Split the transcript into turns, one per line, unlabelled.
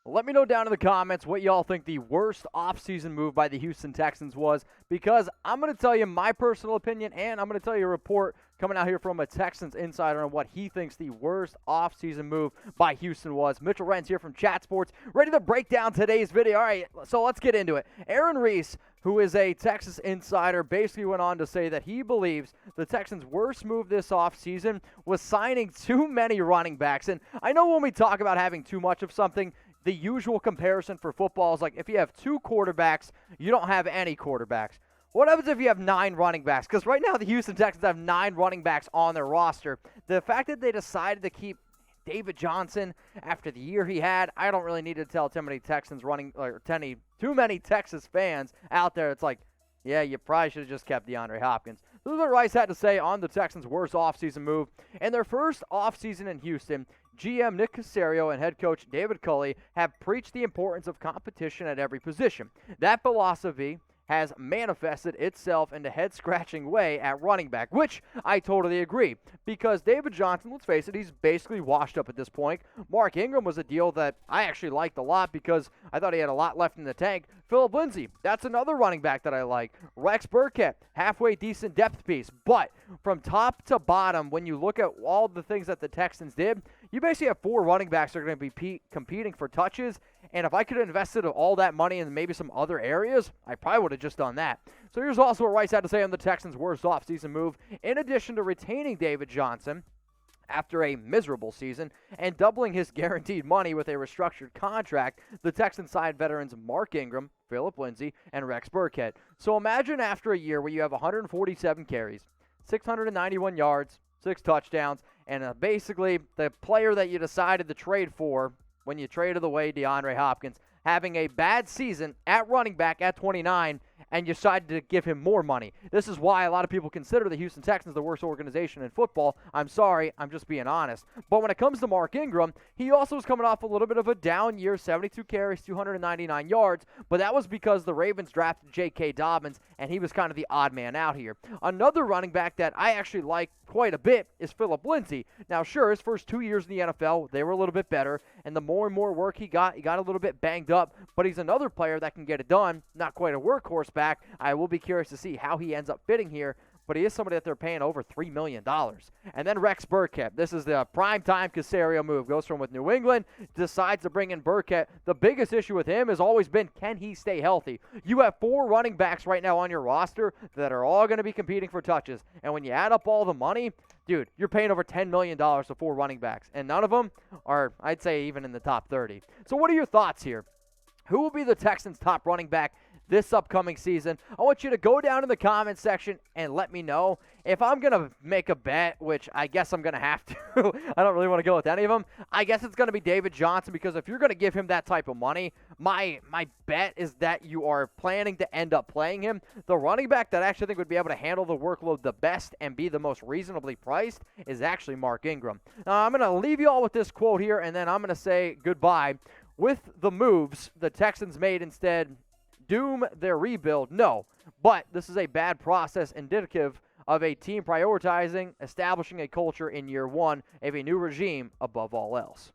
Let me know down in the comments what y'all think the worst offseason move by the Houston Texans was, because I'm going to tell you my personal opinion, and I'm going to tell you a report coming out here from a Texans insider on what he thinks the worst offseason move by Houston was. Mitchell Renz here from Chat Sports, ready to break down today's video. All right, so let's get into it. Aaron Reese, who is a Texas insider, basically went on to say that he believes the Texans' worst move this offseason was signing too many running backs. And I know when we talk about having too much of something, the usual comparison for football is like if you have 2 quarterbacks, you don't have any quarterbacks. What happens if you have 9 running backs? Because right now the Houston Texans have 9 running backs on their roster. The fact that they decided to keep David Johnson after the year he had, I don't really need to tell too many Texans too many Texas fans out there. It's like, yeah, you probably should have just kept DeAndre Hopkins. This is what Rice had to say on the Texans' worst offseason move. In their first offseason in Houston, GM Nick Caserio and head coach David Culley have preached the importance of competition at every position. That philosophy has manifested itself in a head-scratching way at running back, which I totally agree, because David Johnson, let's face it, he's basically washed up at this point. Mark Ingram was a deal that I actually liked a lot because I thought he had a lot left in the tank. Phillip Lindsay, that's another running back that I like. Rex Burkhead, halfway decent depth piece. But from top to bottom, when you look at all the things that the Texans did, you basically have 4 running backs that are going to be competing for touches. And if I could have invested all that money in maybe some other areas, I probably would have just done that. So here's also what Rice had to say on the Texans' worst offseason move. In addition to retaining David Johnson after a miserable season and doubling his guaranteed money with a restructured contract, the Texans signed veterans Mark Ingram, Phillip Lindsay, and Rex Burkhead. So imagine after a year where you have 147 carries, 691 yards, 6 touchdowns, and basically the player that you decided to trade for when you traded away DeAndre Hopkins having a bad season at running back at 29, and you decided to give him more money. This is why a lot of people consider the Houston Texans the worst organization in football. I'm sorry, I'm just being honest. But when it comes to Mark Ingram, he also was coming off a little bit of a down year, 72 carries, 299 yards, but that was because the Ravens drafted J.K. Dobbins, and he was kind of the odd man out here. Another running back that I actually like quite a bit is Phillip Lindsay. Now, sure, his first 2 years in the NFL, they were a little bit better, and the more and more work he got a little bit banged up, but he's another player that can get it done. Not quite a workhorse back. I will be curious to see how he ends up fitting here, but he is somebody that they're paying over $3 million. And then Rex Burkhead. This is the primetime Caserio move. Goes from with New England, decides to bring in Burkhead. The biggest issue with him has always been, can he stay healthy? You have 4 running backs right now on your roster that are all going to be competing for touches. And when you add up all the money, dude, you're paying over $10 million to 4 running backs. And none of them are, I'd say, even in the top 30. So what are your thoughts here? Who will be the Texans' top running back this upcoming season? I want you to go down in the comment section and let me know. If I'm going to make a bet, which I guess I'm going to have to, I don't really want to go with any of them, I guess it's going to be David Johnson, because if you're going to give him that type of money, my bet is that you are planning to end up playing him. The running back that I actually think would be able to handle the workload the best and be the most reasonably priced is actually Mark Ingram. Now, I'm going to leave you all with this quote here, and then I'm going to say goodbye. With the moves the Texans made instead doom their rebuild? No, but this is a bad process indicative of a team prioritizing establishing a culture in year 1 of a new regime above all else.